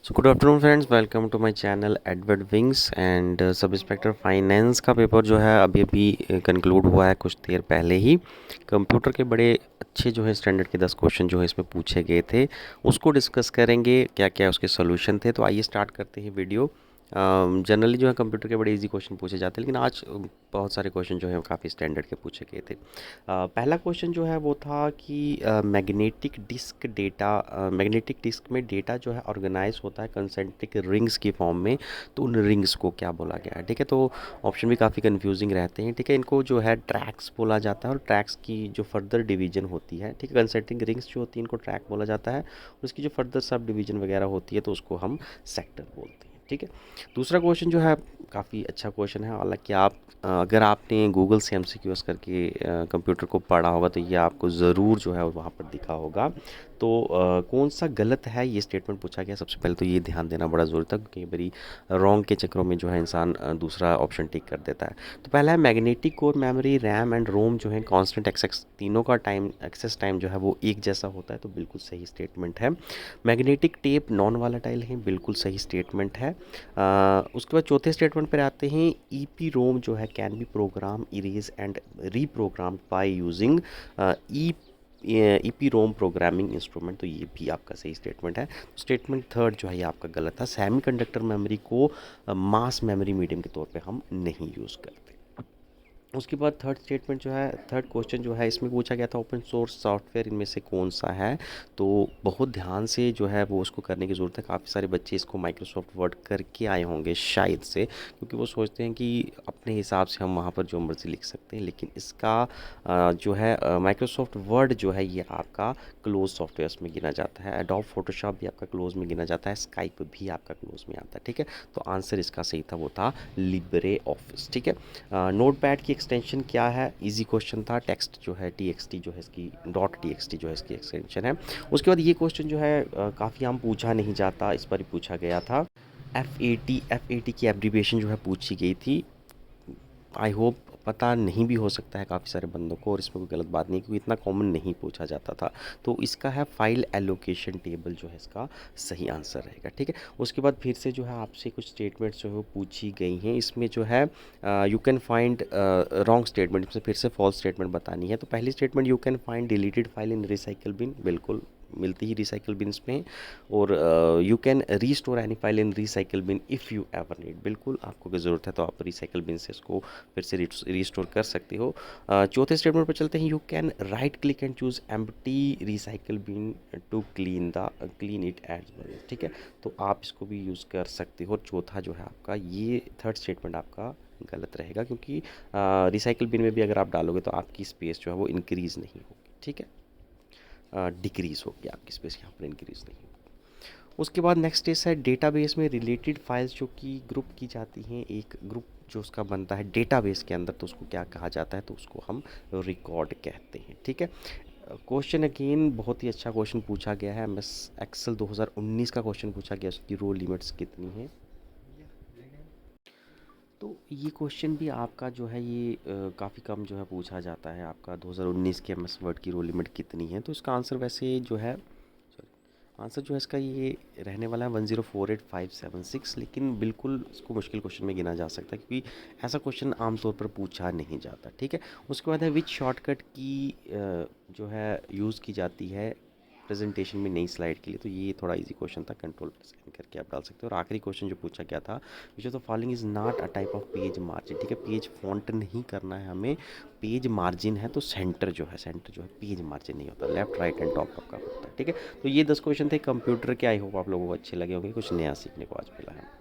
So good afternoon friends, welcome to my channel Edward Wings. And sub inspector finance का paper जो है अभी अभी कंक्लूड हुआ है कुछ देर पहले ही। कंप्यूटर के बड़े अच्छे जो है स्टैंडर्ड के 10 क्वेश्चन जो है इसमें पूछे गए थे, उसको डिस्कस करेंगे, क्या क्या उसके सोल्यूशन थे। तो आइए स्टार्ट करते हैं वीडियो। जनरली जो है कंप्यूटर के बड़े इजी क्वेश्चन पूछे जाते हैं, लेकिन आज बहुत सारे क्वेश्चन जो है काफ़ी स्टैंडर्ड के पूछे गए थे। पहला क्वेश्चन जो है वो था कि मैग्नेटिक डिस्क में डेटा जो है ऑर्गेनाइज होता है कंसेंट्रिक रिंग्स की फॉर्म में। तो उन रिंग्स को क्या बोला गया है? ठीक है, तो ऑप्शन भी काफ़ी कंफ्यूजिंग रहते हैं। ठीक है, इनको जो है ट्रैक्स बोला जाता है, और ट्रैक्स की जो फर्दर डिवीजन होती है, ठीक है, कंसेंट्रिक रिंग्स जो होती है इनको ट्रैक बोला जाता है, और उसकी जो फर्दर सब डिवीजन वगैरह होती है तो उसको हम सेक्टर बोलते हैं। ठीक है, दूसरा क्वेश्चन जो है काफ़ी अच्छा क्वेश्चन है। हालांकि आप अगर आपने गूगल से एमसीक्यूज करके कंप्यूटर को पढ़ा होगा तो ये आपको ज़रूर जो है वहाँ पर दिखा होगा। तो कौन सा गलत है ये स्टेटमेंट पूछा गया। सबसे पहले तो ये ध्यान देना बड़ा ज़रूरी था, क्योंकि बड़ी रॉन्ग के चक्करों में जो है इंसान दूसरा ऑप्शन टिक कर देता है। तो पहला है magnetic core memory, RAM and ROM जो है कांस्टेंट एक्सेस, तीनों का टाइम एक्सेस टाइम जो है वो एक जैसा होता है, तो बिल्कुल सही स्टेटमेंट है। मैग्नेटिक टेप नॉन वालाटाइल है, बिल्कुल सही स्टेटमेंट है। उसके बाद चौथे स्टेटमेंट पर आते हैं, ईपी रोम जो है can be program erase and reprogram by using E EPROM programming instrument. तो ये भी आपका सही स्टेटमेंट है। स्टेटमेंट थर्ड जो है ये आपका गलत था। सेमीकंडक्टर मेमोरी को मास मेमोरी मीडियम के तौर पे हम नहीं यूज़ करते। उसके बाद थर्ड क्वेश्चन जो है इसमें पूछा गया था, ओपन सोर्स सॉफ्टवेयर इनमें से कौन सा है। तो बहुत ध्यान से जो है वो उसको करने की ज़रूरत है। काफ़ी सारे बच्चे इसको माइक्रोसॉफ्ट वर्ड करके आए होंगे शायद से, क्योंकि वो सोचते हैं कि अपने हिसाब से हम वहाँ पर जो मर्ज़ी लिख सकते हैं, लेकिन इसका जो है माइक्रोसॉफ्ट वर्ड जो है ये आपका क्लोज सॉफ्टवेयर में गिना जाता है। एडोब फोटोशॉप भी आपका क्लोज में गिना जाता है, स्काइप भी आपका क्लोज में आता है। ठीक है, तो आंसर इसका सही था, वो था लिब्रे ऑफिस। ठीक है, नोटपैड की एक्सटेंशन क्या है? इजी क्वेश्चन था। टेक्स्ट जो है टीएक्सटी जो है इसकी, डॉट टीएक्सटी जो है इसकी एक्सटेंशन है। उसके बाद ये क्वेश्चन जो है काफ़ी आम पूछा नहीं जाता, इस पर ही पूछा गया था। एफ ए टी की एब्रीविएशन जो है पूछी गई थी। आई होप पता नहीं भी हो सकता है काफ़ी सारे बंदों को, और इसमें कोई गलत बात नहीं, क्योंकि इतना कॉमन नहीं पूछा जाता था। तो इसका है फाइल एलोकेशन टेबल जो है इसका सही आंसर रहेगा। ठीक है, उसके बाद फिर से जो है आपसे कुछ स्टेटमेंट्स जो है वो पूछी गई हैं। इसमें जो है you can find wrong statement, इसमें फिर से फॉल्स स्टेटमेंट बतानी है। तो पहली statement, you can find deleted file in recycle bin, बिल्कुल मिलती ही रिसाइकल बिन्स में। और you can restore any file in recycle bin if you ever need, बिल्कुल आपको अगर ज़रूरत है तो आप रिसाइकल बिन से इसको फिर से रीस्टोर कर सकते हो। चौथे स्टेटमेंट पर चलते हैं, you can right click and choose empty recycle bin to clean it as well. ठीक है, तो आप इसको भी यूज़ कर सकते हो। और चौथा जो है आपका, ये थर्ड स्टेटमेंट आपका गलत रहेगा, क्योंकि रिसाइकल बिन में भी अगर आप डालोगे तो आपकी स्पेस जो है वो इंक्रीज़ नहीं होगी। ठीक है, डिक्रीज़ होगी आपकी स्पेस, यहाँ पर इंक्रीज़ नहीं होगी। उसके बाद नेक्स्ट इस है, डेटाबेस में रिलेटेड फाइल्स जो कि ग्रुप की जाती हैं, एक ग्रुप जो उसका बनता है डेटाबेस के अंदर, तो उसको क्या कहा जाता है? तो उसको हम रिकॉर्ड कहते हैं। ठीक है, क्वेश्चन अगेन बहुत ही अच्छा क्वेश्चन पूछा गया है। एमएस एक्सेल 2019 का क्वेश्चन पूछा गया, उसकी रो लिमिट्स कितनी है। तो ये क्वेश्चन भी आपका जो है ये काफ़ी कम जो है पूछा जाता है। आपका 2019 के एमएस वर्ड की रो लिमिट कितनी है? तो इसका आंसर वैसे जो है, आंसर जो है इसका ये रहने वाला है 1048576, लेकिन बिल्कुल इसको मुश्किल क्वेश्चन में गिना जा सकता है, क्योंकि ऐसा क्वेश्चन आमतौर पर पूछा नहीं जाता। ठीक है, उसके बाद है विच शॉर्टकट की जो है यूज़ की जाती है प्रेजेंटेशन में नई स्लाइड के लिए। तो ये थोड़ा इजी क्वेश्चन था, कंट्रोल प्रेस करके आप डाल सकते हो। और आखिरी क्वेश्चन जो पूछा गया था, which of the following is not a type of page margin. ठीक है, पेज फॉन्ट नहीं करना है हमें, पेज मार्जिन है तो सेंटर जो है पेज मार्जिन नहीं होता, लेफ्ट राइट एंड टॉप आपका होता है। ठीक है, तो ये 10 क्वेश्चन थे कंप्यूटर के। आई होप आप लोगों को अच्छे लगे होंगे, कुछ नया सीखने को आज मिला है।